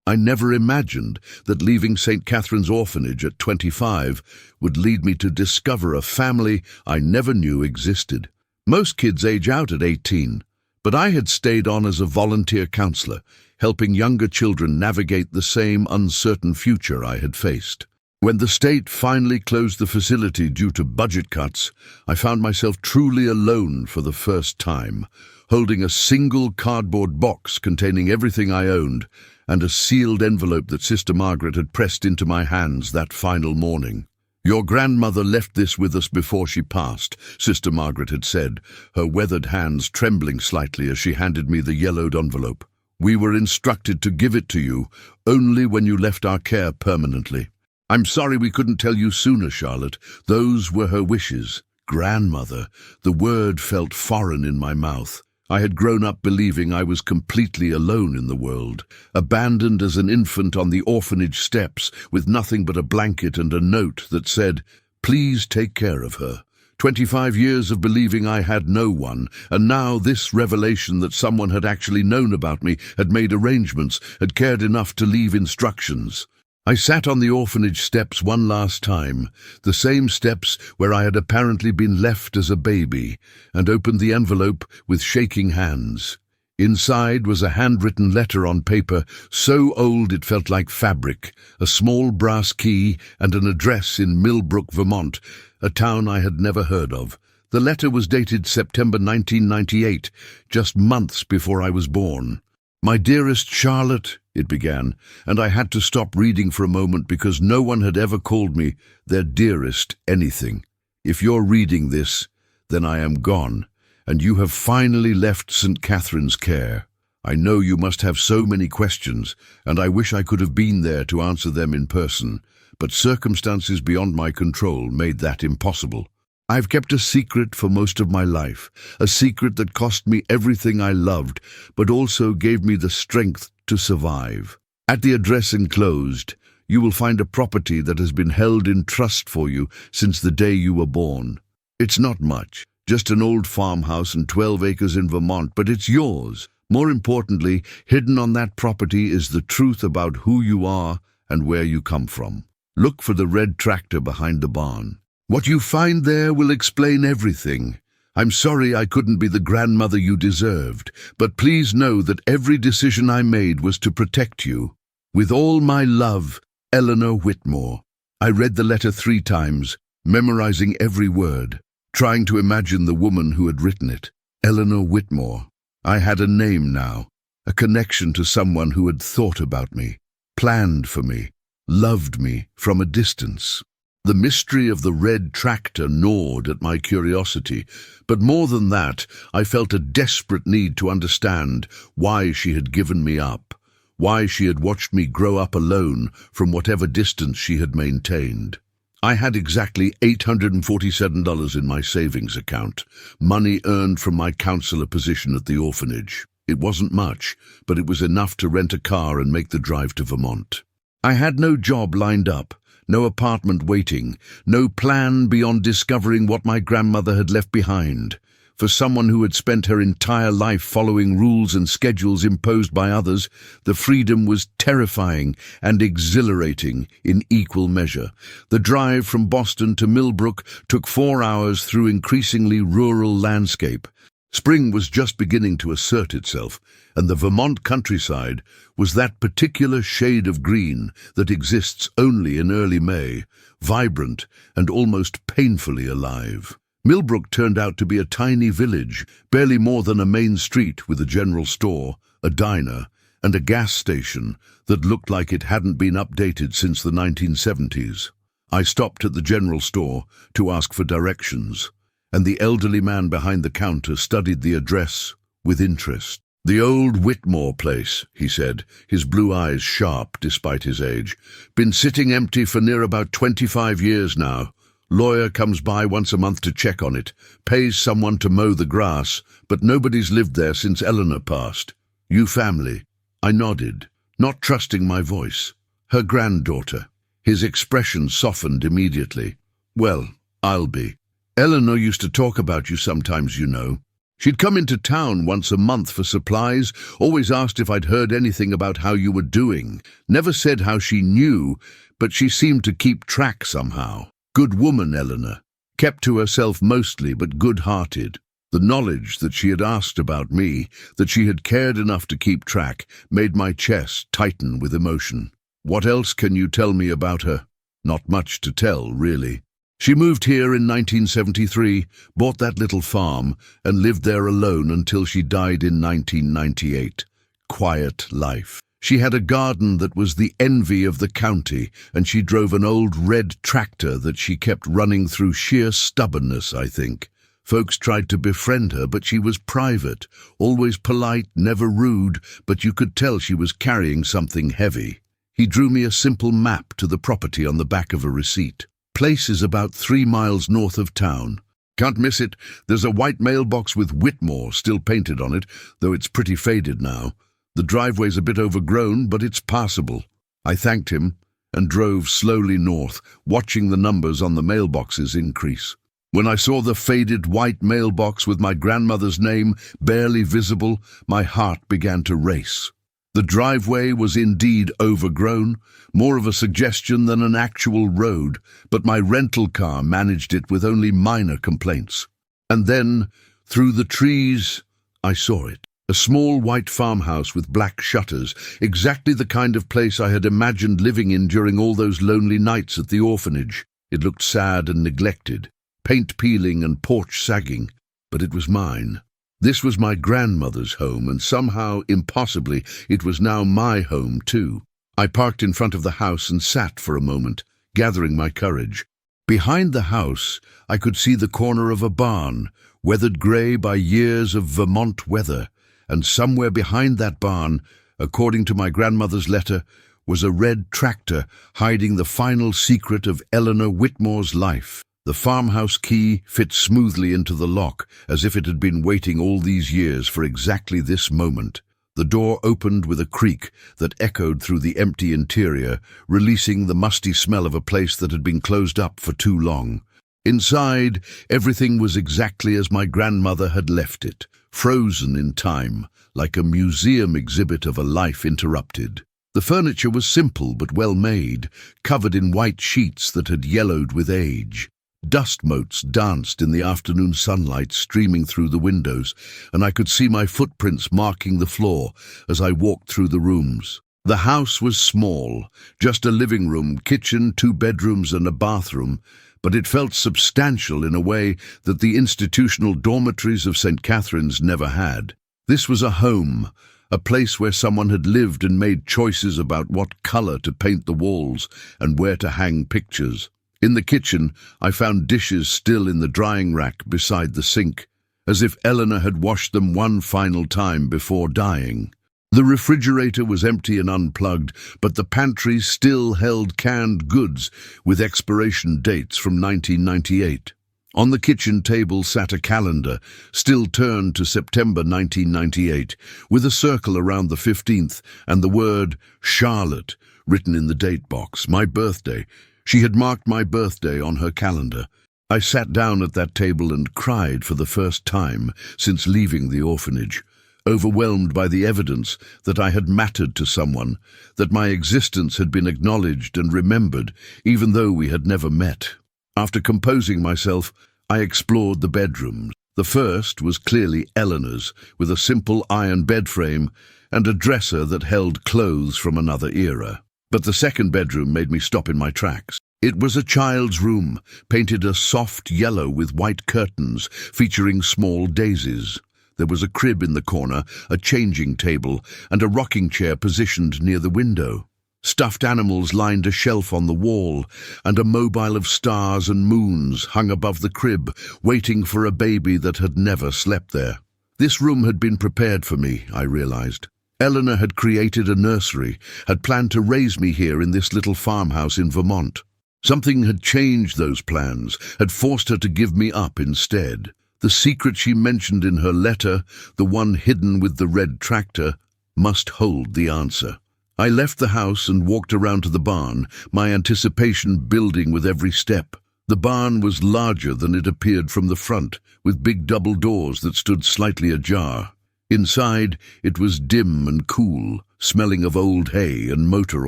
I never imagined that leaving St. Catherine's orphanage at 25 would lead me to discover a family I never knew existed. Most kids age out at 18, but I had stayed on as a volunteer counselor, helping younger children navigate the same uncertain future I had faced. When the state finally closed the facility due to budget cuts, I found myself truly alone for the first time, holding a single cardboard box containing everything I owned and a sealed envelope that Sister Margaret had pressed into my hands that final morning. "Your grandmother left this with us before she passed," Sister Margaret had said, her weathered hands trembling slightly as she handed me the yellowed envelope. "We were instructed to give it to you only when you left our care permanently. I'm sorry we couldn't tell you sooner, Charlotte. Those were her wishes." Grandmother. The word felt foreign in my mouth. I had grown up believing I was completely alone in the world, abandoned as an infant on the orphanage steps with nothing but a blanket and a note that said, "Please take care of her." 25 years of believing I had no one, and now this revelation that someone had actually known about me, had made arrangements, had cared enough to leave instructions. I sat on the orphanage steps one last time, the same steps where I had apparently been left as a baby, and opened the envelope with shaking hands. Inside was a handwritten letter on paper, so old it felt like fabric, a small brass key, and an address in Milbrook, Vermont, a town I had never heard of. The letter was dated September 1998, just months before I was born. "My dearest Charlotte," it began, and I had to stop reading for a moment because no one had ever called me their dearest anything. "If you're reading this, then I am gone, and you have finally left St. Catherine's care. I know you must have so many questions, and I wish I could have been there to answer them in person, but circumstances beyond my control made that impossible. I've kept a secret for most of my life, a secret that cost me everything I loved, but also gave me the strength to survive. At the address enclosed, you will find a property that has been held in trust for you since the day you were born. It's not much, just an old farmhouse and 12 acres in Vermont, but it's yours. More importantly, hidden on that property is the truth about who you are and where you come from. Look for the red tractor behind the barn. What you find there will explain everything. I'm sorry I couldn't be the grandmother you deserved, but please know that every decision I made was to protect you. With all my love, Eleanor Whitmore." I read the letter 3 times, memorizing every word, trying to imagine the woman who had written it. Eleanor Whitmore. I had a name now, a connection to someone who had thought about me, planned for me, loved me from a distance. The mystery of the red tractor gnawed at my curiosity, but more than that, I felt a desperate need to understand why she had given me up, why she had watched me grow up alone from whatever distance she had maintained. I had exactly $847 in my savings account, money earned from my counselor position at the orphanage. It wasn't much, but it was enough to rent a car and make the drive to Vermont. I had no job lined up, no apartment waiting, no plan beyond discovering what my grandmother had left behind. For someone who had spent her entire life following rules and schedules imposed by others, the freedom was terrifying and exhilarating in equal measure. The drive from Boston to Milbrook took 4 hours through increasingly rural landscape. Spring was just beginning to assert itself, and the Vermont countryside was that particular shade of green that exists only in early May, vibrant and almost painfully alive. Milbrook turned out to be a tiny village, barely more than a main street with a general store, a diner, and a gas station that looked like it hadn't been updated since the 1970s. I stopped at the general store to ask for directions, and the elderly man behind the counter studied the address with interest. "The old Whitmore place," he said, his blue eyes sharp despite his age. "Been sitting empty for near about 25 years now. Lawyer comes by once a month to check on it, pays someone to mow the grass, but nobody's lived there since Eleanor passed. You family?" I nodded, not trusting my voice. "Her granddaughter." His expression softened immediately. "Well, I'll be. Eleanor used to talk about you sometimes, you know." She'd come into town once a month for supplies, always asked if I'd heard anything about how you were doing. Never said how she knew, but she seemed to keep track somehow. Good woman, Eleanor. Kept to herself mostly, but good-hearted. The knowledge that she had asked about me, that she had cared enough to keep track, made my chest tighten with emotion. What else can you tell me about her? Not much to tell, really. She moved here in 1973, bought that little farm, and lived there alone until she died in 1998. Quiet life. She had a garden that was the envy of the county, and she drove an old red tractor that she kept running through sheer stubbornness, I think. Folks tried to befriend her, but she was private, always polite, never rude, but you could tell she was carrying something heavy. He drew me a simple map to the property on the back of a receipt. Place is about 3 miles north of town. Can't miss it. There's a white mailbox with Whitmore still painted on it, though it's pretty faded now. The driveway's a bit overgrown, but it's passable. I thanked him and drove slowly north, watching the numbers on the mailboxes increase. When I saw the faded white mailbox with my grandmother's name barely visible, my heart began to race. The driveway was indeed overgrown, more of a suggestion than an actual road, but my rental car managed it with only minor complaints. And then, through the trees, I saw it. A small white farmhouse with black shutters, exactly the kind of place I had imagined living in during all those lonely nights at the orphanage. It looked sad and neglected, paint peeling and porch sagging, but it was mine. This was my grandmother's home, and somehow, impossibly, it was now my home too. I parked in front of the house and sat for a moment, gathering my courage. Behind the house, I could see the corner of a barn, weathered grey by years of Vermont weather, and somewhere behind that barn, according to my grandmother's letter, was a red tractor hiding the final secret of Eleanor Whitmore's life. The farmhouse key fit smoothly into the lock, as if it had been waiting all these years for exactly this moment. The door opened with a creak that echoed through the empty interior, releasing the musty smell of a place that had been closed up for too long. Inside, everything was exactly as my grandmother had left it, frozen in time, like a museum exhibit of a life interrupted. The furniture was simple but well made, covered in white sheets that had yellowed with age. Dust motes danced in the afternoon sunlight streaming through the windows, and I could see my footprints marking the floor as I walked through the rooms. The house was small, just a living room, kitchen, 2 bedrooms and a bathroom, but it felt substantial in a way that the institutional dormitories of St. Catherine's never had. This was a home, a place where someone had lived and made choices about what color to paint the walls and where to hang pictures. In the kitchen, I found dishes still in the drying rack beside the sink, as if Eleanor had washed them one final time before dying. The refrigerator was empty and unplugged, but the pantry still held canned goods with expiration dates from 1998. On the kitchen table sat a calendar, still turned to September 1998, with a circle around the 15th and the word Charlotte written in the date box, my birthday. She had marked my birthday on her calendar. I sat down at that table and cried for the first time since leaving the orphanage, overwhelmed by the evidence that I had mattered to someone, that my existence had been acknowledged and remembered, even though we had never met. After composing myself, I explored the bedrooms. The first was clearly Eleanor's, with a simple iron bed frame and a dresser that held clothes from another era. But the second bedroom made me stop in my tracks. It was a child's room, painted a soft yellow with white curtains, featuring small daisies. There was a crib in the corner, a changing table, and a rocking chair positioned near the window. Stuffed animals lined a shelf on the wall, and a mobile of stars and moons hung above the crib, waiting for a baby that had never slept there. This room had been prepared for me, I realized. Eleanor had created a nursery, had planned to raise me here in this little farmhouse in Vermont. Something had changed those plans, had forced her to give me up instead. The secret she mentioned in her letter, the one hidden with the red tractor, must hold the answer. I left the house and walked around to the barn, my anticipation building with every step. The barn was larger than it appeared from the front, with big double doors that stood slightly ajar. Inside, it was dim and cool, smelling of old hay and motor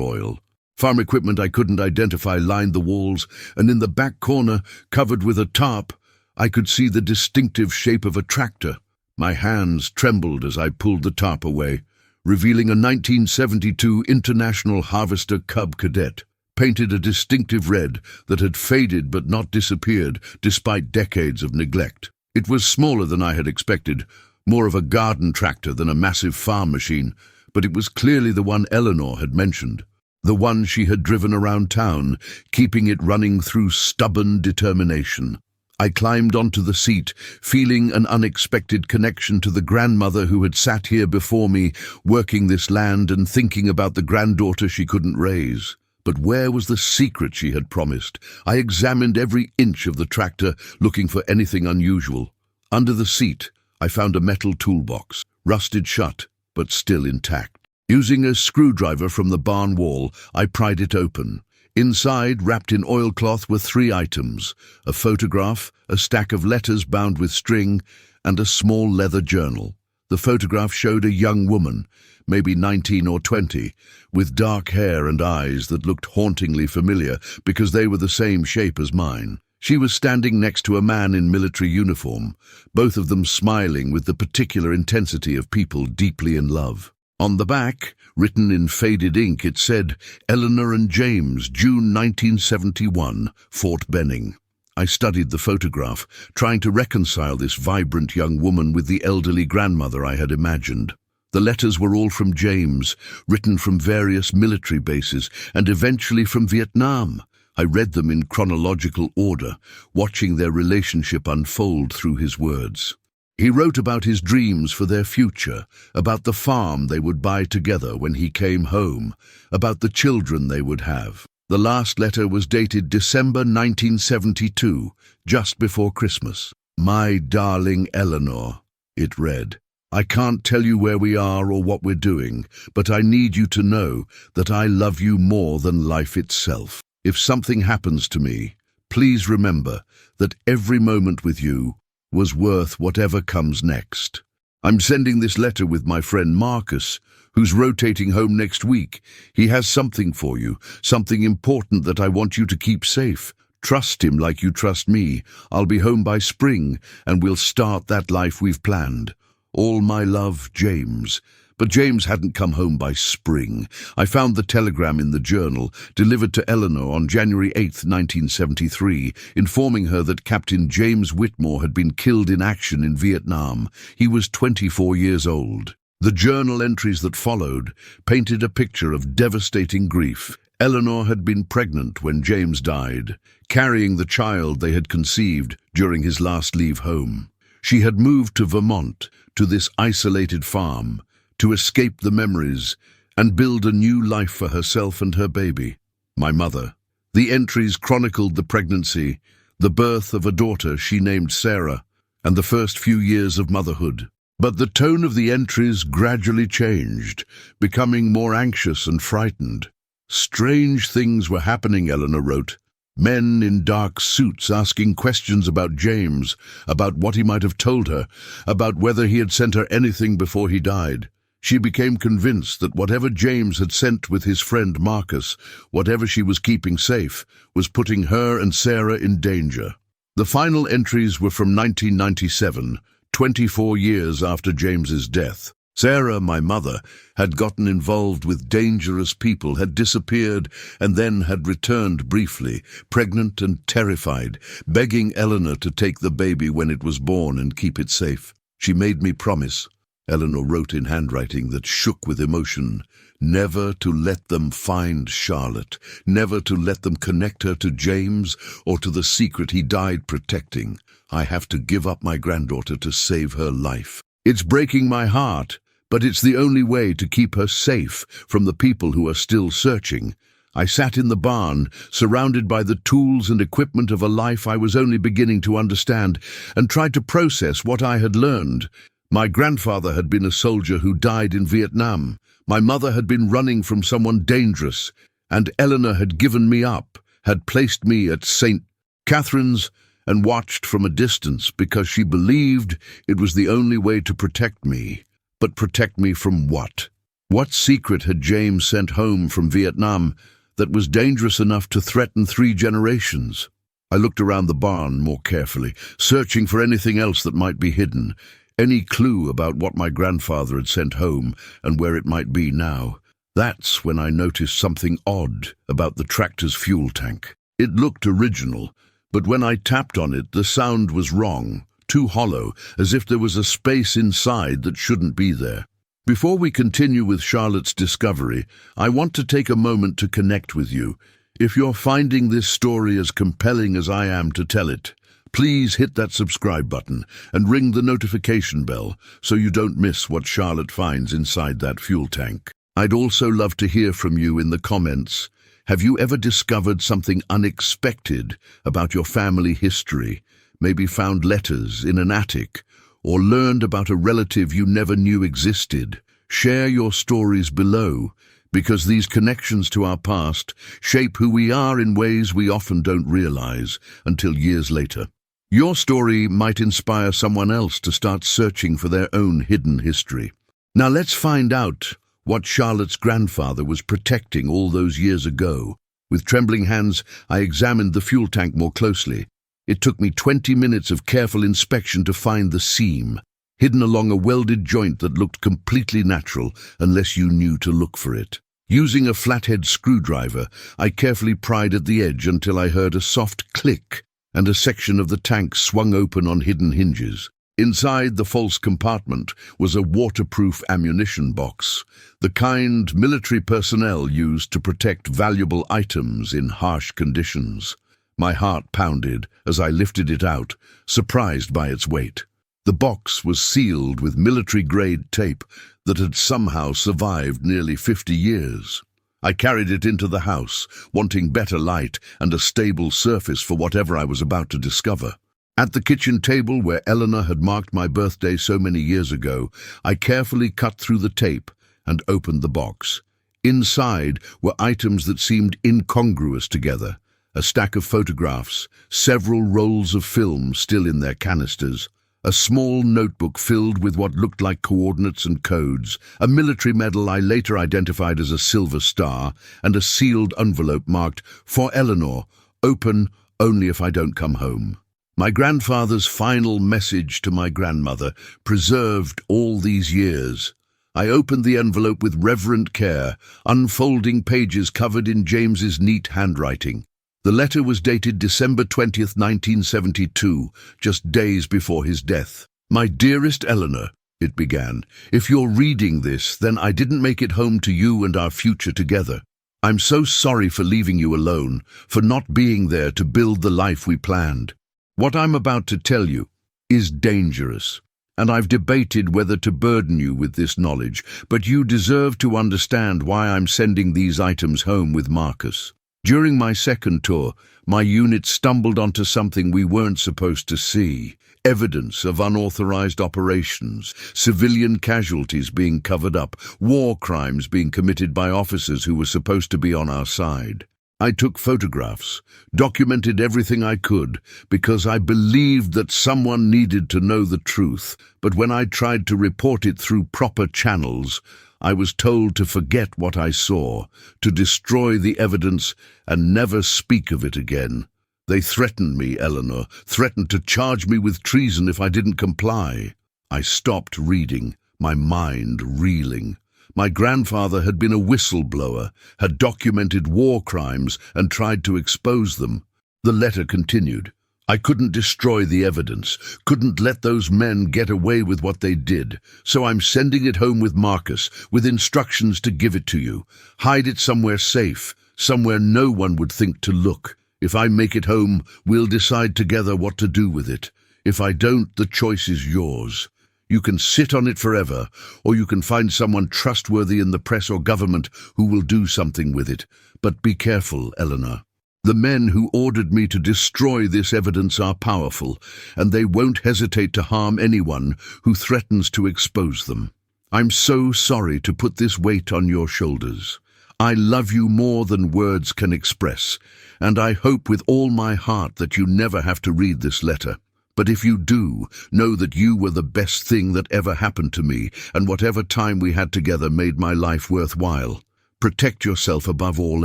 oil. Farm equipment I couldn't identify lined the walls, and in the back corner, covered with a tarp, I could see the distinctive shape of a tractor. My hands trembled as I pulled the tarp away, revealing a 1972 International Harvester Cub Cadet, painted a distinctive red that had faded but not disappeared despite decades of neglect. It was smaller than I had expected, more of a garden tractor than a massive farm machine, but it was clearly the one Eleanor had mentioned, the one she had driven around town, keeping it running through stubborn determination. I climbed onto the seat, feeling an unexpected connection to the grandmother who had sat here before me, working this land and thinking about the granddaughter she couldn't raise. But where was the secret she had promised? I examined every inch of the tractor, looking for anything unusual. Under the seat, I found a metal toolbox, rusted shut, but still intact. Using a screwdriver from the barn wall, I pried it open. Inside, wrapped in oilcloth, were 3 items: a photograph, a stack of letters bound with string, and a small leather journal. The photograph showed a young woman, maybe 19 or 20, with dark hair and eyes that looked hauntingly familiar because they were the same shape as mine. She was standing next to a man in military uniform, both of them smiling with the particular intensity of people deeply in love. On the back, written in faded ink, it said, "Eleanor and James, June 1971, Fort Benning." I studied the photograph, trying to reconcile this vibrant young woman with the elderly grandmother I had imagined. The letters were all from James, written from various military bases, and eventually from Vietnam. I read them in chronological order, watching their relationship unfold through his words. He wrote about his dreams for their future, about the farm they would buy together when he came home, about the children they would have. The last letter was dated December 1972, just before Christmas. "My darling Eleanor," it read, "I can't tell you where we are or what we're doing, but I need you to know that I love you more than life itself. If something happens to me, please remember that every moment with you was worth whatever comes next. I'm sending this letter with my friend Marcus, who's rotating home next week. He has something for you, something important that I want you to keep safe. Trust him like you trust me. I'll be home by spring, and we'll start that life we've planned. All my love, James." But James hadn't come home by spring. I found the telegram in the journal, delivered to Eleanor on January 8, 1973, informing her that Captain James Whitmore had been killed in action in Vietnam. He was 24 years old. The journal entries that followed painted a picture of devastating grief. Eleanor had been pregnant when James died, carrying the child they had conceived during his last leave home. She had moved to Vermont, to this isolated farm, to escape the memories and build a new life for herself and her baby. My mother. The entries chronicled the pregnancy, the birth of a daughter she named Sarah, and the first few years of motherhood. But the tone of the entries gradually changed, becoming more anxious and frightened. "Strange things were happening," Eleanor wrote. "Men in dark suits asking questions about James, about what he might have told her, about whether he had sent her anything before he died. She became convinced that whatever James had sent with his friend Marcus, whatever she was keeping safe, was putting her and Sarah in danger." The final entries were from 1997, 24 years after James's death. Sarah, my mother, had gotten involved with dangerous people, had disappeared, and then had returned briefly, pregnant and terrified, begging Eleanor to take the baby when it was born and keep it safe. "She made me promise," Eleanor wrote in handwriting that shook with emotion, "never to let them find Charlotte, never to let them connect her to James or to the secret he died protecting. I have to give up my granddaughter to save her life. It's breaking my heart, but it's the only way to keep her safe from the people who are still searching." I sat in the barn, surrounded by the tools and equipment of a life I was only beginning to understand, and tried to process what I had learned. My grandfather had been a soldier who died in Vietnam. My mother had been running from someone dangerous, and Eleanor had given me up, had placed me at St. Catherine's, and watched from a distance because she believed it was the only way to protect me. But protect me from what? What secret had James sent home from Vietnam that was dangerous enough to threaten 3 generations? I looked around the barn more carefully, searching for anything else that might be hidden, any clue about what my grandfather had sent home and where it might be now. That's when I noticed something odd about the tractor's fuel tank. It looked original, but when I tapped on it, the sound was wrong, too hollow, as if there was a space inside that shouldn't be there. Before we continue with Charlotte's discovery, I want to take a moment to connect with you. If you're finding this story as compelling as I am to tell it, please hit that subscribe button and ring the notification bell so you don't miss what Charlotte finds inside that fuel tank. I'd also love to hear from you in the comments. Have you ever discovered something unexpected about your family history? Maybe found letters in an attic, or learned about a relative you never knew existed? Share your stories below, because these connections to our past shape who we are in ways we often don't realize until years later. Your story might inspire someone else to start searching for their own hidden history. Now let's find out what Charlotte's grandfather was protecting all those years ago. With trembling hands, I examined the fuel tank more closely. It took me 20 minutes of careful inspection to find the seam, hidden along a welded joint that looked completely natural unless you knew to look for it. Using a flathead screwdriver, I carefully pried at the edge until I heard a soft click, and a section of the tank swung open on hidden hinges. Inside the false compartment was a waterproof ammunition box, the kind military personnel used to protect valuable items in harsh conditions. My heart pounded as I lifted it out, surprised by its weight. The box was sealed with military-grade tape that had somehow survived nearly 50 years. I carried it into the house, wanting better light and a stable surface for whatever I was about to discover. At the kitchen table where Eleanor had marked my birthday so many years ago, I carefully cut through the tape and opened the box. Inside were items that seemed incongruous together: a stack of photographs, several rolls of film still in their canisters, a small notebook filled with what looked like coordinates and codes, a military medal I later identified as a silver star, and a sealed envelope marked, "For Eleanor, open only if I don't come home." My grandfather's final message to my grandmother, preserved all these years. I opened the envelope with reverent care, unfolding pages covered in James's neat handwriting. The letter was dated December 20th, 1972, just days before his death. "My dearest Eleanor," it began, "if you're reading this, then I didn't make it home to you and our future together. I'm so sorry for leaving you alone, for not being there to build the life we planned. What I'm about to tell you is dangerous, and I've debated whether to burden you with this knowledge, but you deserve to understand why I'm sending these items home with Marcus. During my second tour, my unit stumbled onto something we weren't supposed to see: evidence of unauthorized operations, civilian casualties being covered up, war crimes being committed by officers who were supposed to be on our side. I took photographs, documented everything I could, because I believed that someone needed to know the truth, but when I tried to report it through proper channels, I was told to forget what I saw, to destroy the evidence and never speak of it again. They threatened me, Eleanor, threatened to charge me with treason if I didn't comply. I stopped reading, my mind reeling. My grandfather had been a whistleblower, had documented war crimes and tried to expose them. The letter continued. I couldn't destroy the evidence, couldn't let those men get away with what they did, so I'm sending it home with Marcus, with instructions to give it to you. Hide it somewhere safe, somewhere no one would think to look. If I make it home, we'll decide together what to do with it. If I don't, the choice is yours. You can sit on it forever, or you can find someone trustworthy in the press or government who will do something with it. But be careful, Eleanor. The men who ordered me to destroy this evidence are powerful, and they won't hesitate to harm anyone who threatens to expose them. I'm so sorry to put this weight on your shoulders. I love you more than words can express, and I hope with all my heart that you never have to read this letter. But if you do, know that you were the best thing that ever happened to me, and whatever time we had together made my life worthwhile. Protect yourself above all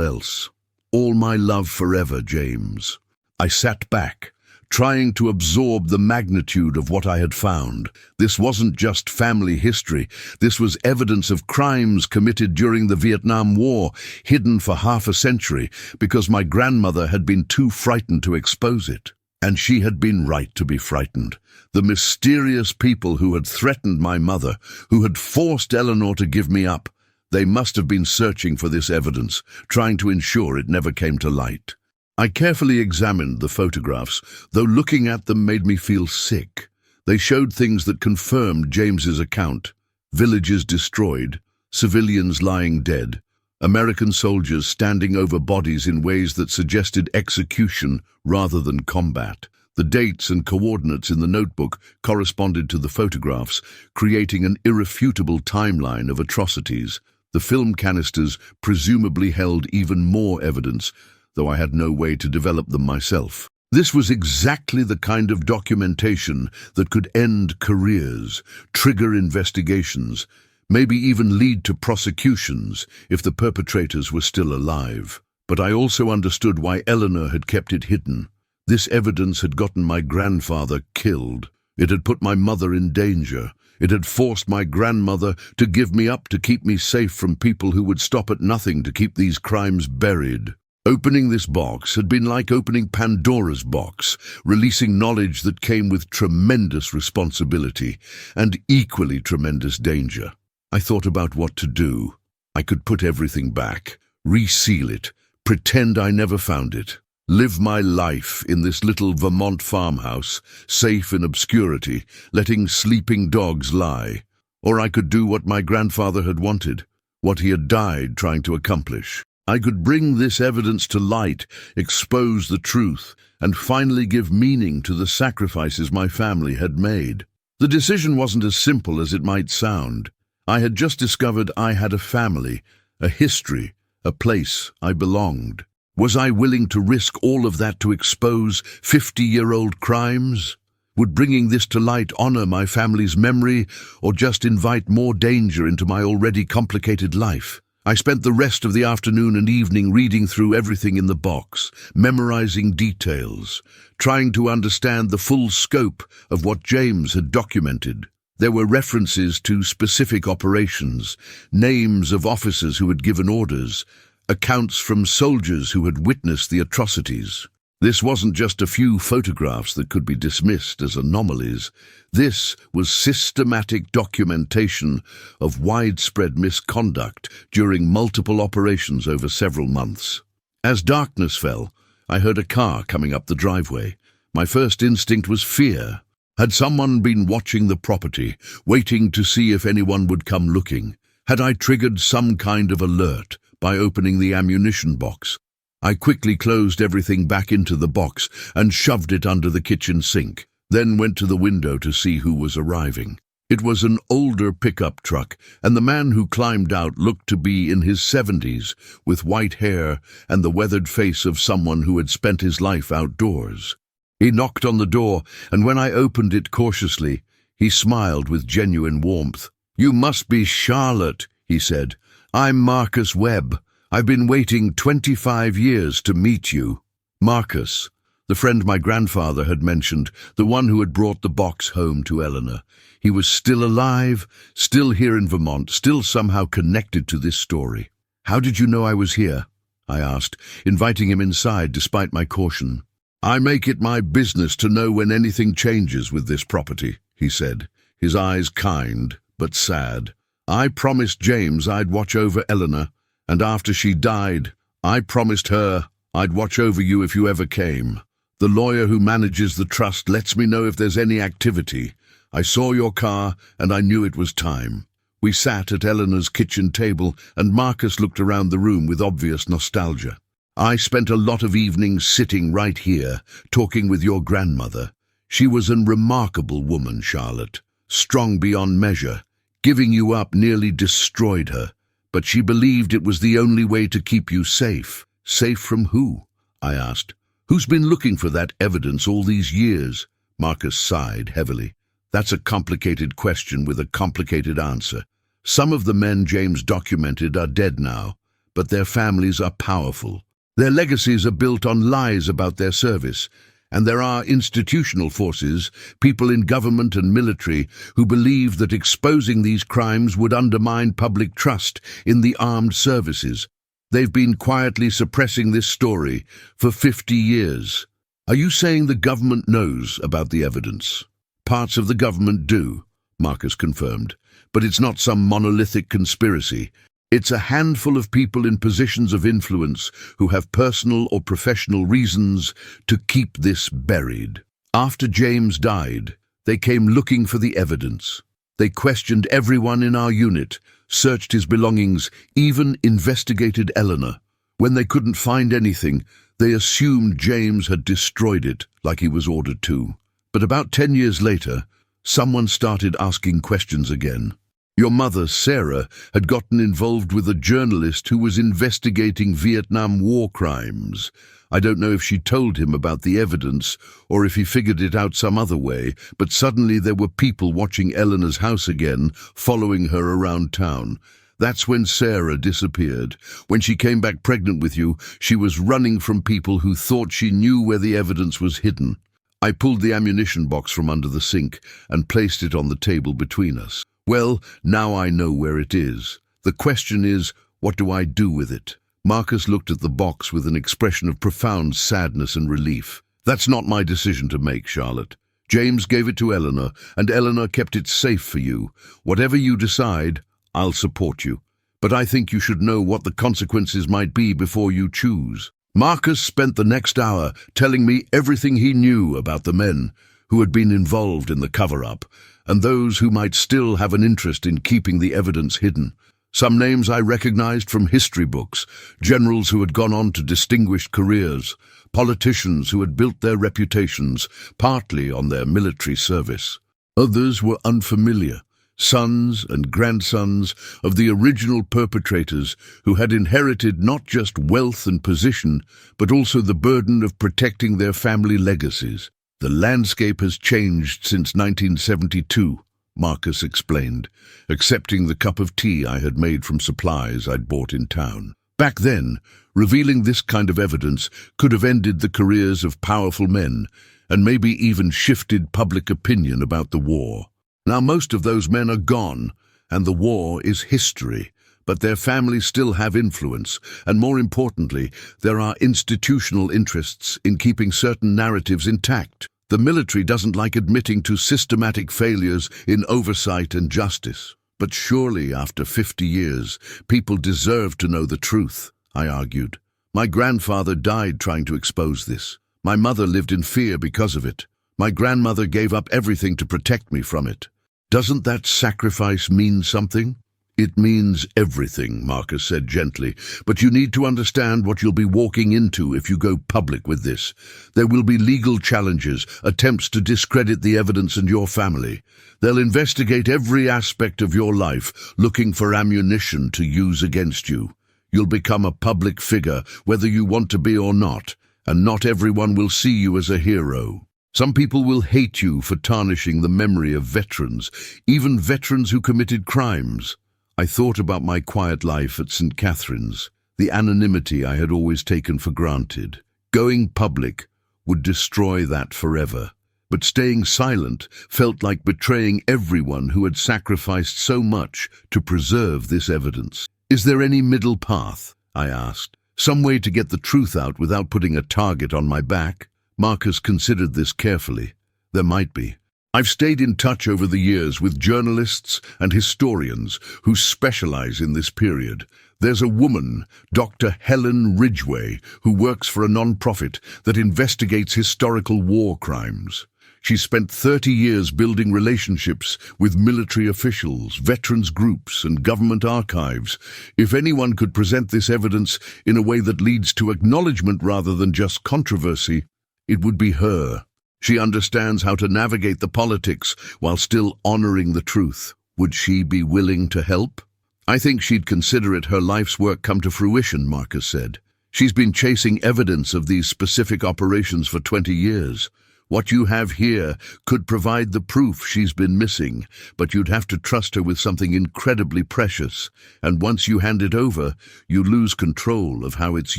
else. All my love forever, James. I sat back, trying to absorb the magnitude of what I had found. This wasn't just family history. This was evidence of crimes committed during the Vietnam War, hidden for half a century, because my grandmother had been too frightened to expose it. And she had been right to be frightened. The mysterious people who had threatened my mother, who had forced Eleanor to give me up, they must have been searching for this evidence, trying to ensure it never came to light. I carefully examined the photographs, though looking at them made me feel sick. They showed things that confirmed James's account. Villages destroyed, civilians lying dead, American soldiers standing over bodies in ways that suggested execution rather than combat. The dates and coordinates in the notebook corresponded to the photographs, creating an irrefutable timeline of atrocities. The film canisters presumably held even more evidence, though I had no way to develop them myself. This was exactly the kind of documentation that could end careers, trigger investigations, maybe even lead to prosecutions if the perpetrators were still alive. But I also understood why Eleanor had kept it hidden. This evidence had gotten my grandfather killed. It had put my mother in danger. It had forced my grandmother to give me up to keep me safe from people who would stop at nothing to keep these crimes buried. Opening this box had been like opening Pandora's box, releasing knowledge that came with tremendous responsibility and equally tremendous danger. I thought about what to do. I could put everything back, reseal it, pretend I never found it, live my life in this little Vermont farmhouse, safe in obscurity, letting sleeping dogs lie. Or I could do what my grandfather had wanted, what he had died trying to accomplish. I could bring this evidence to light, expose the truth, and finally give meaning to the sacrifices my family had made. The decision wasn't as simple as it might sound. I had just discovered I had a family, a history, a place I belonged. Was I willing to risk all of that to expose 50-year-old crimes? Would bringing this to light honor my family's memory, or just invite more danger into my already complicated life? I spent the rest of the afternoon and evening reading through everything in the box, memorizing details, trying to understand the full scope of what James had documented. There were references to specific operations, names of officers who had given orders, accounts from soldiers who had witnessed the atrocities. This wasn't just a few photographs that could be dismissed as anomalies. This was systematic documentation of widespread misconduct during multiple operations over several months. As darkness fell, I heard a car coming up the driveway. My first instinct was fear. Had someone been watching the property, waiting to see if anyone would come looking? Had I triggered some kind of alert by opening the ammunition box? I quickly closed everything back into the box and shoved it under the kitchen sink, then went to the window to see who was arriving. It was an older pickup truck, and the man who climbed out looked to be in his 70s, with white hair and the weathered face of someone who had spent his life outdoors. He knocked on the door, and when I opened it cautiously, he smiled with genuine warmth. "You must be Charlotte," he said. "I'm Marcus Webb. I've been waiting 25 years to meet you." Marcus, the friend my grandfather had mentioned, the one who had brought the box home to Eleanor. He was still alive, still here in Vermont, still somehow connected to this story. "How did you know I was here?" I asked, inviting him inside despite my caution. "I make it my business to know when anything changes with this property," he said, his eyes kind but sad. "I promised James I'd watch over Eleanor, and after she died, I promised her I'd watch over you if you ever came. The lawyer who manages the trust lets me know if there's any activity. I saw your car, and I knew it was time." We sat at Eleanor's kitchen table, and Marcus looked around the room with obvious nostalgia. "I spent a lot of evenings sitting right here, talking with your grandmother. She was a remarkable woman, Charlotte, strong beyond measure. Giving you up nearly destroyed her, But she believed it was the only way to keep you safe. Safe from who? I asked. Who's been looking for that evidence all these years? Marcus sighed heavily. That's a complicated question with a complicated answer. Some of the men James documented are dead now, but their families are powerful. Their legacies are built on lies about their service, and there are institutional forces, people in government and military, who believe that exposing these crimes would undermine public trust in the armed services. They've been quietly suppressing this story for 50 years. Are you saying the government knows about the evidence? Parts of the government do, Marcus confirmed, but it's not some monolithic conspiracy. It's a handful of people in positions of influence who have personal or professional reasons to keep this buried. After James died, they came looking for the evidence. They questioned everyone in our unit, searched his belongings, even investigated Eleanor. When they couldn't find anything, they assumed James had destroyed it, like he was ordered to. But about 10 years later, someone started asking questions again. Your mother, Sarah, had gotten involved with a journalist who was investigating Vietnam war crimes. I don't know if she told him about the evidence or if he figured it out some other way, but suddenly there were people watching Eleanor's house again, following her around town. That's when Sarah disappeared. When she came back pregnant with you, she was running from people who thought she knew where the evidence was hidden. I pulled the ammunition box from under the sink and placed it on the table between us. Well, now I know where it is. The question is, what do I do with it? Marcus looked at the box with an expression of profound sadness and relief. That's not my decision to make, Charlotte. James gave it to Eleanor, and Eleanor kept it safe for you. Whatever you decide, I'll support you. But I think you should know what the consequences might be before you choose. Marcus spent the next hour telling me everything he knew about the men who had been involved in the cover-up, and those who might still have an interest in keeping the evidence hidden. Some names I recognized from history books, generals who had gone on to distinguished careers, politicians who had built their reputations partly on their military service. Others were unfamiliar, sons and grandsons of the original perpetrators who had inherited not just wealth and position, but also the burden of protecting their family legacies. The landscape has changed since 1972, Marcus explained, accepting the cup of tea I had made from supplies I'd bought in town. Back then, revealing this kind of evidence could have ended the careers of powerful men and maybe even shifted public opinion about the war. Now most of those men are gone, and the war is history, but their families still have influence, and more importantly, there are institutional interests in keeping certain narratives intact. The military doesn't like admitting to systematic failures in oversight and justice. But surely, after 50 years, people deserve to know the truth, I argued. My grandfather died trying to expose this. My mother lived in fear because of it. My grandmother gave up everything to protect me from it. Doesn't that sacrifice mean something? It means everything, Marcus said gently, but you need to understand what you'll be walking into if you go public with this. There will be legal challenges, attempts to discredit the evidence and your family. They'll investigate every aspect of your life, looking for ammunition to use against you. You'll become a public figure, whether you want to be or not, and not everyone will see you as a hero. Some people will hate you for tarnishing the memory of veterans, even veterans who committed crimes. I thought about my quiet life at St. Catherine's, the anonymity I had always taken for granted. Going public would destroy that forever. But staying silent felt like betraying everyone who had sacrificed so much to preserve this evidence. Is there any middle path? I asked. Some way to get the truth out without putting a target on my back? Marcus considered this carefully. There might be. I've stayed in touch over the years with journalists and historians who specialize in this period. There's a woman, Dr. Helen Ridgway, who works for a non-profit that investigates historical war crimes. She spent 30 years building relationships with military officials, veterans groups, and government archives. If anyone could present this evidence in a way that leads to acknowledgement rather than just controversy, it would be her. She understands how to navigate the politics while still honoring the truth. Would she be willing to help? I think she'd consider it her life's work come to fruition, Marcus said. She's been chasing evidence of these specific operations for 20 years. What you have here could provide the proof she's been missing, but you'd have to trust her with something incredibly precious, and once you hand it over, you lose control of how it's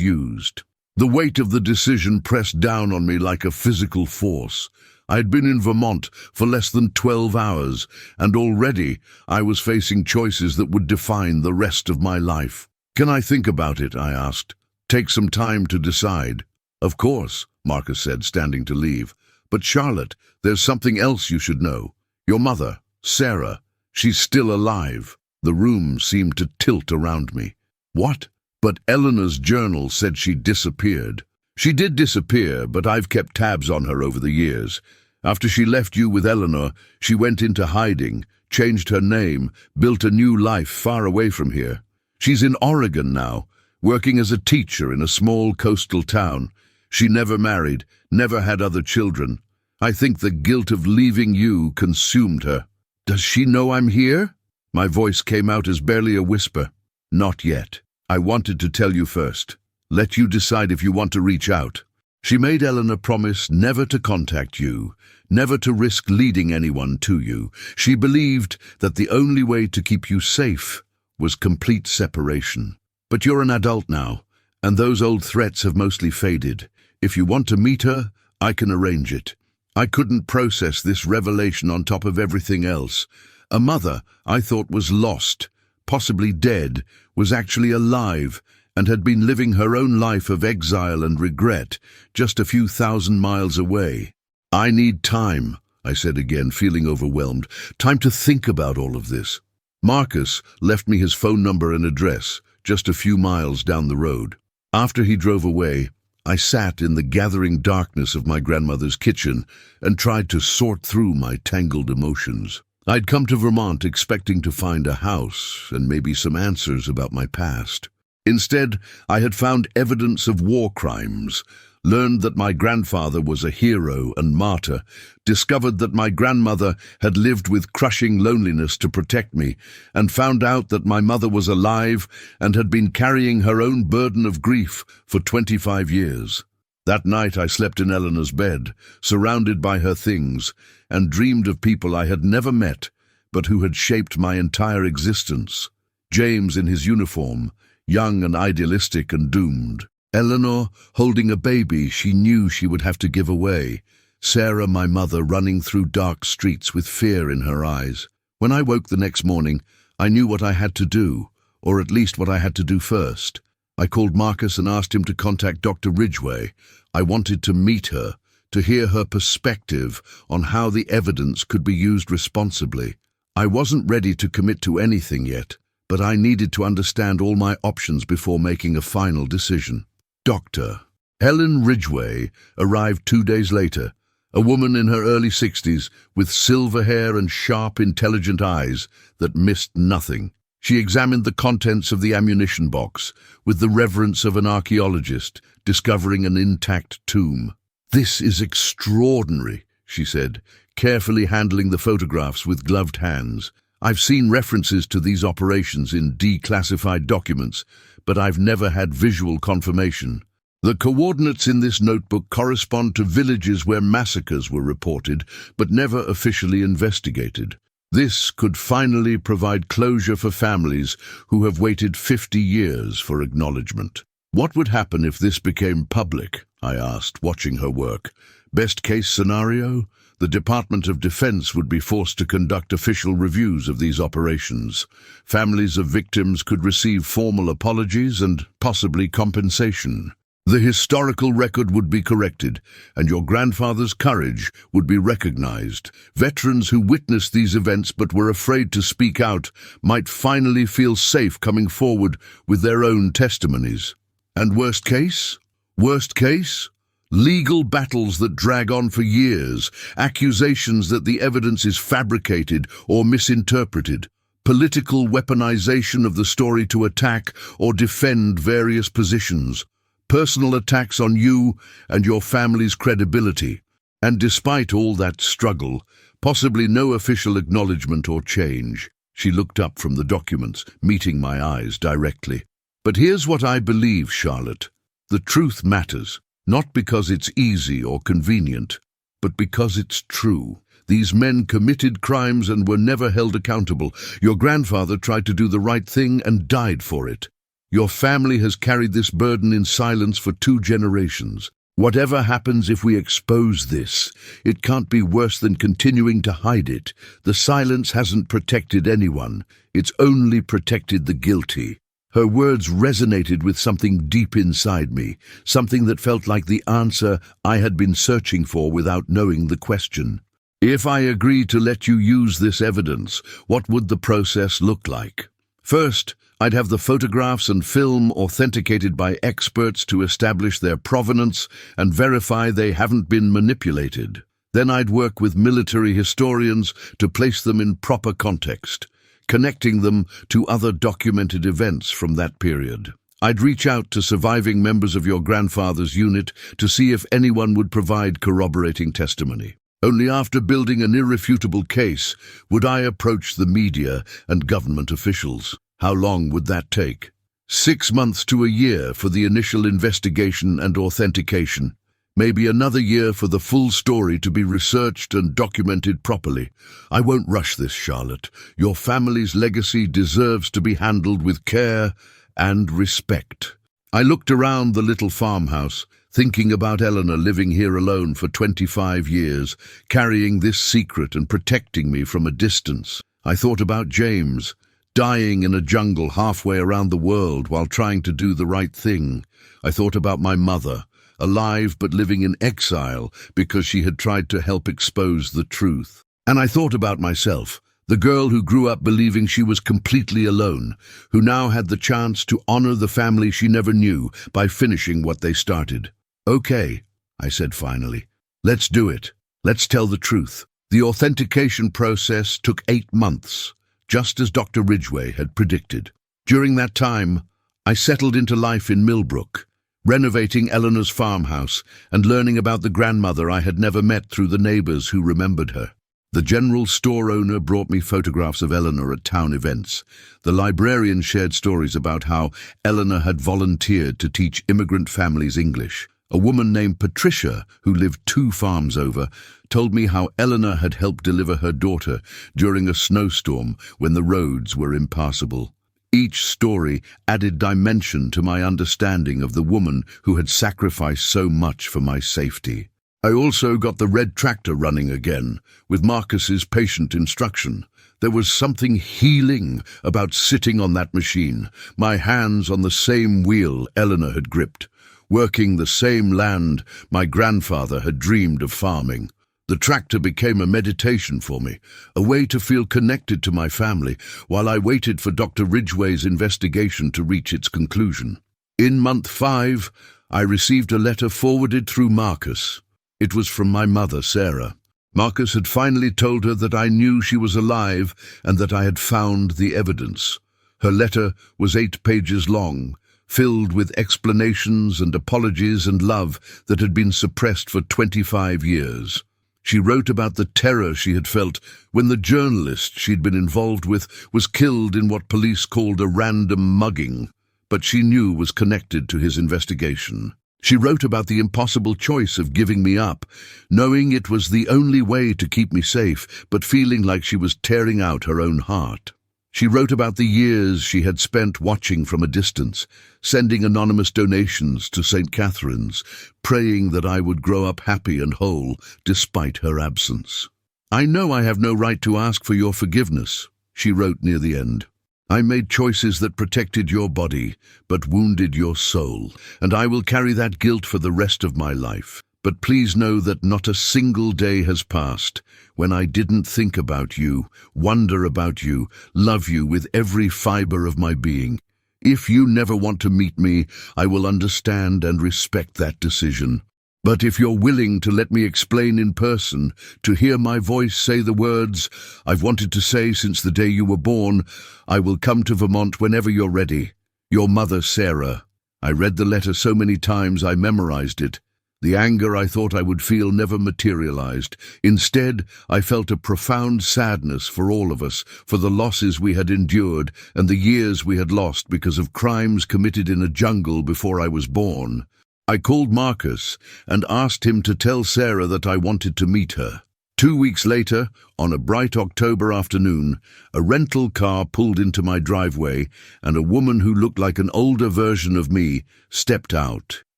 used. The weight of the decision pressed down on me like a physical force. I had been in Vermont for less than 12 hours, and already I was facing choices that would define the rest of my life. "Can I think about it?" I asked. "Take some time to decide." "Of course," Marcus said, standing to leave. "But Charlotte, there's something else you should know. Your mother, Sarah, she's still alive." The room seemed to tilt around me. "What?" "But Eleanor's journal said she disappeared." "She did disappear, but I've kept tabs on her over the years. After she left you with Eleanor, she went into hiding, changed her name, built a new life far away from here. She's in Oregon now, working as a teacher in a small coastal town. She never married, never had other children. I think the guilt of leaving you consumed her." "Does she know I'm here?" My voice came out as barely a whisper. "Not yet. I wanted to tell you first. Let you decide if you want to reach out." She made Eleanor promise never to contact you, never to risk leading anyone to you. She believed that the only way to keep you safe was complete separation. But you're an adult now, and those old threats have mostly faded. If you want to meet her, I can arrange it. I couldn't process this revelation on top of everything else. A mother I thought was lost, possibly dead, was actually alive and had been living her own life of exile and regret just a few thousand miles away. "I need time," I said again, feeling overwhelmed. "Time to think about all of this." Marcus left me his phone number and address, just a few miles down the road. After he drove away, I sat in the gathering darkness of my grandmother's kitchen and tried to sort through my tangled emotions. I'd come to Vermont expecting to find a house and maybe some answers about my past. Instead, I had found evidence of war crimes, learned that my grandfather was a hero and martyr, discovered that my grandmother had lived with crushing loneliness to protect me, and found out that my mother was alive and had been carrying her own burden of grief for 25 years. That night I slept in Eleanor's bed, surrounded by her things, and dreamed of people I had never met, but who had shaped my entire existence. James in his uniform, young and idealistic and doomed. Eleanor holding a baby she knew she would have to give away. Sarah, my mother, running through dark streets with fear in her eyes. When I woke the next morning, I knew what I had to do, or at least what I had to do first. I called Marcus and asked him to contact Dr. Ridgway. I wanted to meet her, to hear her perspective on how the evidence could be used responsibly. I wasn't ready to commit to anything yet, but I needed to understand all my options before making a final decision. Dr. Helen Ridgway arrived 2 days later, a woman in her early 60s with silver hair and sharp, intelligent eyes that missed nothing. She examined the contents of the ammunition box with the reverence of an archaeologist discovering an intact tomb. "This is extraordinary," she said, carefully handling the photographs with gloved hands. "I've seen references to these operations in declassified documents, but I've never had visual confirmation. The coordinates in this notebook correspond to villages where massacres were reported, but never officially investigated. This could finally provide closure for families who have waited 50 years for acknowledgement." "What would happen if this became public?" I asked, watching her work. "Best case scenario? The Department of Defense would be forced to conduct official reviews of these operations. Families of victims could receive formal apologies and possibly compensation. The historical record would be corrected, and your grandfather's courage would be recognized. Veterans who witnessed these events but were afraid to speak out might finally feel safe coming forward with their own testimonies. And worst case? Worst case? Legal battles that drag on for years, accusations that the evidence is fabricated or misinterpreted, political weaponization of the story to attack or defend various positions, personal attacks on you and your family's credibility. And despite all that struggle, possibly no official acknowledgement or change, She looked up from the documents, meeting my eyes directly. "But here's what I believe, Charlotte. The truth matters, not because it's easy or convenient, but because it's true. These men committed crimes and were never held accountable. Your grandfather tried to do the right thing and died for it. Your family has carried this burden in silence for 2 generations. Whatever happens if we expose this, it can't be worse than continuing to hide it. The silence hasn't protected anyone. It's only protected the guilty." Her words resonated with something deep inside me, something that felt like the answer I had been searching for without knowing the question. "If I agree to let you use this evidence, what would the process look like? First, I'd have the photographs and film authenticated by experts to establish their provenance and verify they haven't been manipulated. Then I'd work with military historians to place them in proper context, connecting them to other documented events from that period. I'd reach out to surviving members of your grandfather's unit to see if anyone would provide corroborating testimony. Only after building an irrefutable case would I approach the media and government officials. How long would that take? 6 months to a year for the initial investigation and authentication. Maybe another year for the full story to be researched and documented properly. I won't rush this, Charlotte. Your family's legacy deserves to be handled with care and respect. I looked around the little farmhouse, thinking about Eleanor living here alone for 25 years, carrying this secret and protecting me from a distance. I thought about James, dying in a jungle halfway around the world while trying to do the right thing. I thought about my mother, alive but living in exile because she had tried to help expose the truth. And I thought about myself, the girl who grew up believing she was completely alone, who now had the chance to honor the family she never knew by finishing what they started. "Okay," I said finally. "Let's do it. Let's tell the truth." The authentication process took 8 months, just as Dr. Ridgway had predicted. During that time, I settled into life in Milbrook, renovating Eleanor's farmhouse and learning about the grandmother I had never met through the neighbors who remembered her. The general store owner brought me photographs of Eleanor at town events. The librarian shared stories about how Eleanor had volunteered to teach immigrant families English. A woman named Patricia, who lived 2 farms over, told me how Eleanor had helped deliver her daughter during a snowstorm when the roads were impassable. Each story added dimension to my understanding of the woman who had sacrificed so much for my safety. I also got the red tractor running again, with Marcus's patient instruction. There was something healing about sitting on that machine, my hands on the same wheel Eleanor had gripped, working the same land my grandfather had dreamed of farming. The tractor became a meditation for me, a way to feel connected to my family while I waited for Dr. Ridgway's investigation to reach its conclusion. In month 5, I received a letter forwarded through Marcus. It was from my mother, Sarah. Marcus had finally told her that I knew she was alive and that I had found the evidence. Her letter was 8 pages long, filled with explanations and apologies and love that had been suppressed for 25 years. She wrote about the terror she had felt when the journalist she'd been involved with was killed in what police called a random mugging, but she knew was connected to his investigation. She wrote about the impossible choice of giving me up, knowing it was the only way to keep me safe, but feeling like she was tearing out her own heart. She wrote about the years she had spent watching from a distance, sending anonymous donations to St. Catherine's, praying that I would grow up happy and whole despite her absence. "I know I have no right to ask for your forgiveness," she wrote near the end. "I made choices that protected your body, but wounded your soul, and I will carry that guilt for the rest of my life. But please know that not a single day has passed when I didn't think about you, wonder about you, love you with every fiber of my being. If you never want to meet me, I will understand and respect that decision. But if you're willing to let me explain in person, to hear my voice say the words I've wanted to say since the day you were born, I will come to Vermont whenever you're ready. Your mother, Sarah." I read the letter so many times I memorized it. The anger I thought I would feel never materialized. Instead, I felt a profound sadness for all of us, for the losses we had endured and the years we had lost because of crimes committed in a jungle before I was born. I called Marcus and asked him to tell Sarah that I wanted to meet her. 2 weeks later, on a bright October afternoon, a rental car pulled into my driveway and a woman who looked like an older version of me stepped out.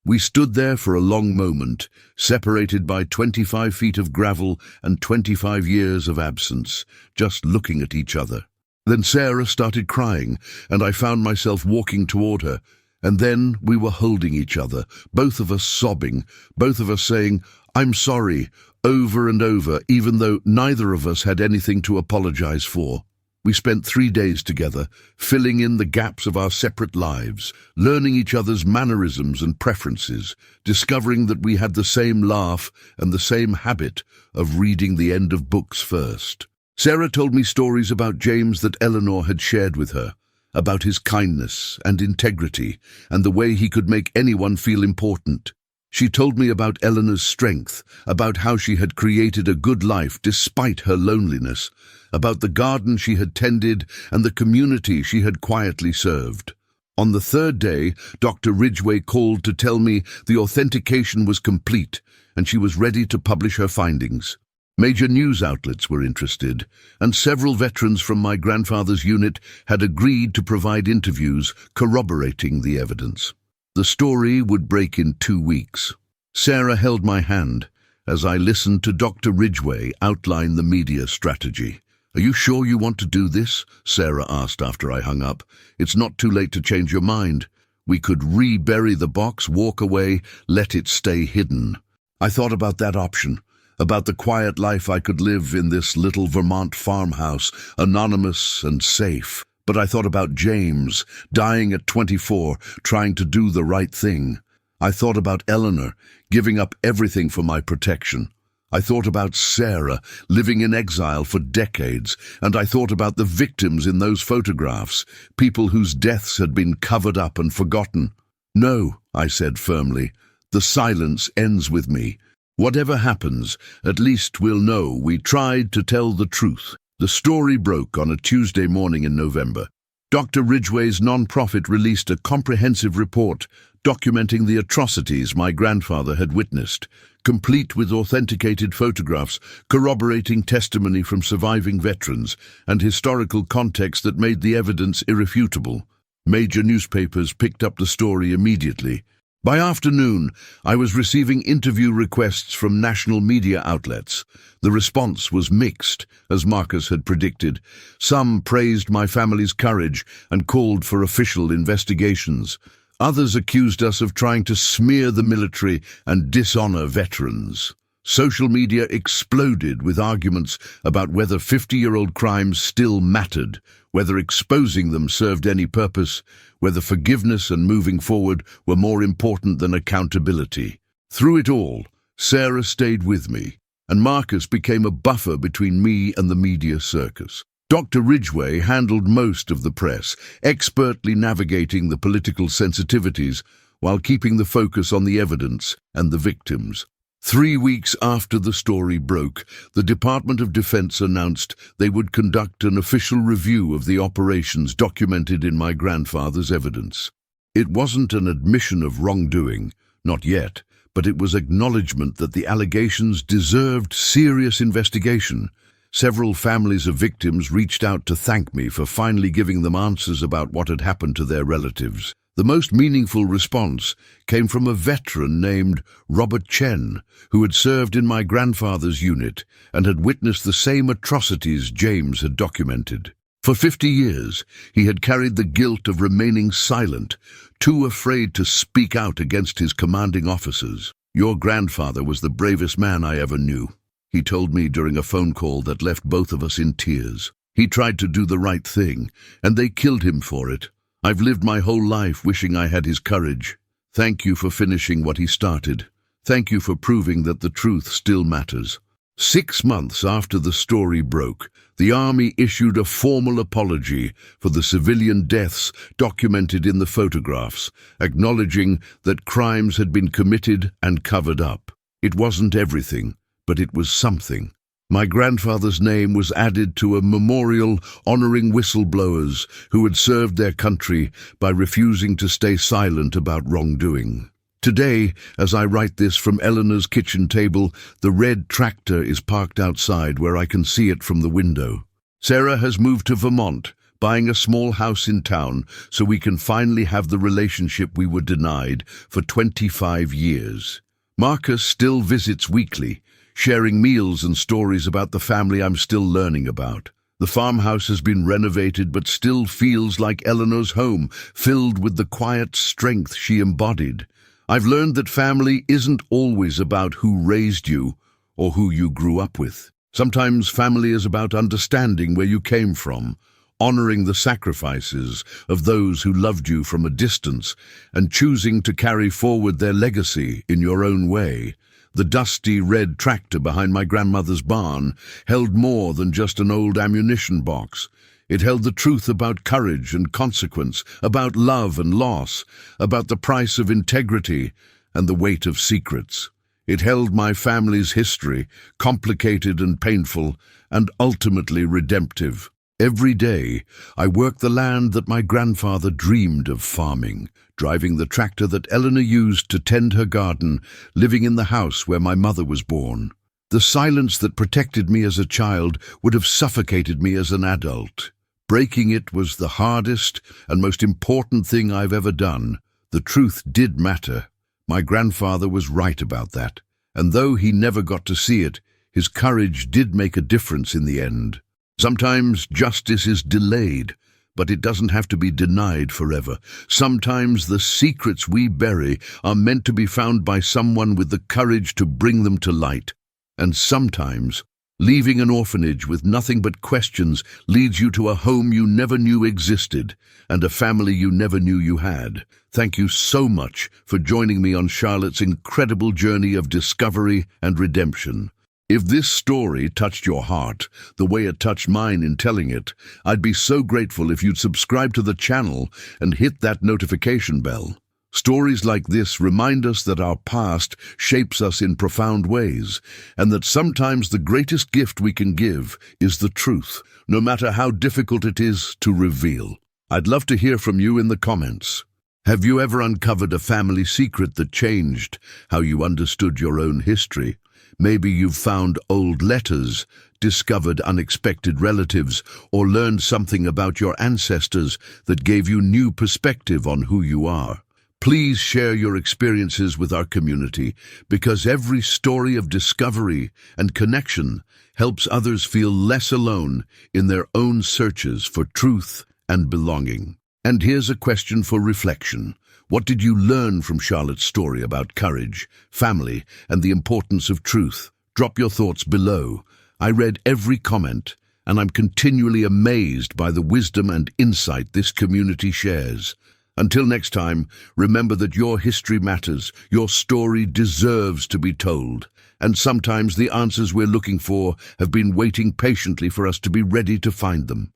We stood there for a long moment, separated by 25 feet of gravel and 25 years of absence, just looking at each other. Then Sarah started crying, and I found myself walking toward her. And then we were holding each other, both of us sobbing, both of us saying, "I'm sorry," over and over, even though neither of us had anything to apologize for. We spent 3 days together, filling in the gaps of our separate lives, learning each other's mannerisms and preferences, discovering that we had the same laugh and the same habit of reading the end of books first. Sarah told me stories about James that Eleanor had shared with her, about his kindness and integrity and the way he could make anyone feel important. She told me about Eleanor's strength, about how she had created a good life despite her loneliness, about the garden she had tended and the community she had quietly served. On the 3rd day, Dr. Ridgway called to tell me the authentication was complete and she was ready to publish her findings. Major news outlets were interested, and several veterans from my grandfather's unit had agreed to provide interviews corroborating the evidence. The story would break in 2 weeks. Sarah held my hand as I listened to Dr. Ridgway outline the media strategy. "Are you sure you want to do this?" Sarah asked after I hung up. "It's not too late to change your mind. We could rebury the box, walk away, let it stay hidden." I thought about that option, about the quiet life I could live in this little Vermont farmhouse, anonymous and safe. But I thought about James, dying at 24, trying to do the right thing. I thought about Eleanor, giving up everything for my protection. I thought about Sarah, living in exile for decades, and I thought about the victims in those photographs, people whose deaths had been covered up and forgotten. "No," I said firmly, "the silence ends with me. Whatever happens, at least we'll know we tried to tell the truth." The story broke on a Tuesday morning in November. Dr. Ridgway's non-profit released a comprehensive report documenting the atrocities my grandfather had witnessed, complete with authenticated photographs, corroborating testimony from surviving veterans, and historical context that made the evidence irrefutable. Major newspapers picked up the story immediately. By afternoon, I was receiving interview requests from national media outlets. The response was mixed, as Marcus had predicted. Some praised my family's courage and called for official investigations. Others accused us of trying to smear the military and dishonor veterans. Social media exploded with arguments about whether 50-year-old crimes still mattered, whether exposing them served any purpose, whether forgiveness and moving forward were more important than accountability. Through it all, Sarah stayed with me, and Marcus became a buffer between me and the media circus. Dr. Ridgway handled most of the press, expertly navigating the political sensitivities while keeping the focus on the evidence and the victims. 3 weeks after the story broke, the Department of Defense announced they would conduct an official review of the operations documented in my grandfather's evidence. It wasn't an admission of wrongdoing, not yet, but it was acknowledgement that the allegations deserved serious investigation. Several families of victims reached out to thank me for finally giving them answers about what had happened to their relatives. The most meaningful response came from a veteran named Robert Chen, who had served in my grandfather's unit and had witnessed the same atrocities James had documented. For 50 years, he had carried the guilt of remaining silent, too afraid to speak out against his commanding officers. "Your grandfather was the bravest man I ever knew," he told me during a phone call that left both of us in tears. "He tried to do the right thing, and they killed him for it. I've lived my whole life wishing I had his courage. Thank you for finishing what he started. Thank you for proving that the truth still matters." 6 months after the story broke, The army issued a formal apology for the civilian deaths documented in the photographs, acknowledging that crimes had been committed and covered up. It wasn't everything, but it was something. My grandfather's name was added to a memorial honoring whistleblowers who had served their country by refusing to stay silent about wrongdoing. Today, as I write this from Eleanor's kitchen table, the red tractor is parked outside where I can see it from the window. Sarah has moved to Vermont, buying a small house in town so we can finally have the relationship we were denied for 25 years. Marcus still visits weekly, sharing meals and stories about the family I'm still learning about. The farmhouse has been renovated but still feels like Eleanor's home, filled with the quiet strength she embodied. I've learned that family isn't always about who raised you or who you grew up with. Sometimes family is about understanding where you came from, honoring the sacrifices of those who loved you from a distance, and choosing to carry forward their legacy in your own way. The dusty red tractor behind my grandmother's barn held more than just an old ammunition box. It held the truth about courage and consequence, about love and loss, about the price of integrity and the weight of secrets. It held my family's history, complicated and painful, and ultimately redemptive. Every day, I worked the land that my grandfather dreamed of farming, driving the tractor that Eleanor used to tend her garden, living in the house where my mother was born. The silence that protected me as a child would have suffocated me as an adult. Breaking it was the hardest and most important thing I've ever done. The truth did matter. My grandfather was right about that. And though he never got to see it, his courage did make a difference in the end. Sometimes justice is delayed, but it doesn't have to be denied forever. Sometimes the secrets we bury are meant to be found by someone with the courage to bring them to light. And sometimes leaving an orphanage with nothing but questions leads you to a home you never knew existed and a family you never knew you had. Thank you so much for joining me on Charlotte's incredible journey of discovery and redemption. If this story touched your heart the way it touched mine in telling it, I'd be so grateful if you'd subscribe to the channel and hit that notification bell. Stories like this remind us that our past shapes us in profound ways, and that sometimes the greatest gift we can give is the truth, no matter how difficult it is to reveal. I'd love to hear from you in the comments. Have you ever uncovered a family secret that changed how you understood your own history? Maybe you've found old letters, discovered unexpected relatives, or learned something about your ancestors that gave you new perspective on who you are. Please share your experiences with our community, because every story of discovery and connection helps others feel less alone in their own searches for truth and belonging. And here's a question for reflection. What did you learn from Charlotte's story about courage, family, and the importance of truth? Drop your thoughts below. I read every comment, and I'm continually amazed by the wisdom and insight this community shares. Until next time, remember that your history matters, your story deserves to be told, and sometimes the answers we're looking for have been waiting patiently for us to be ready to find them.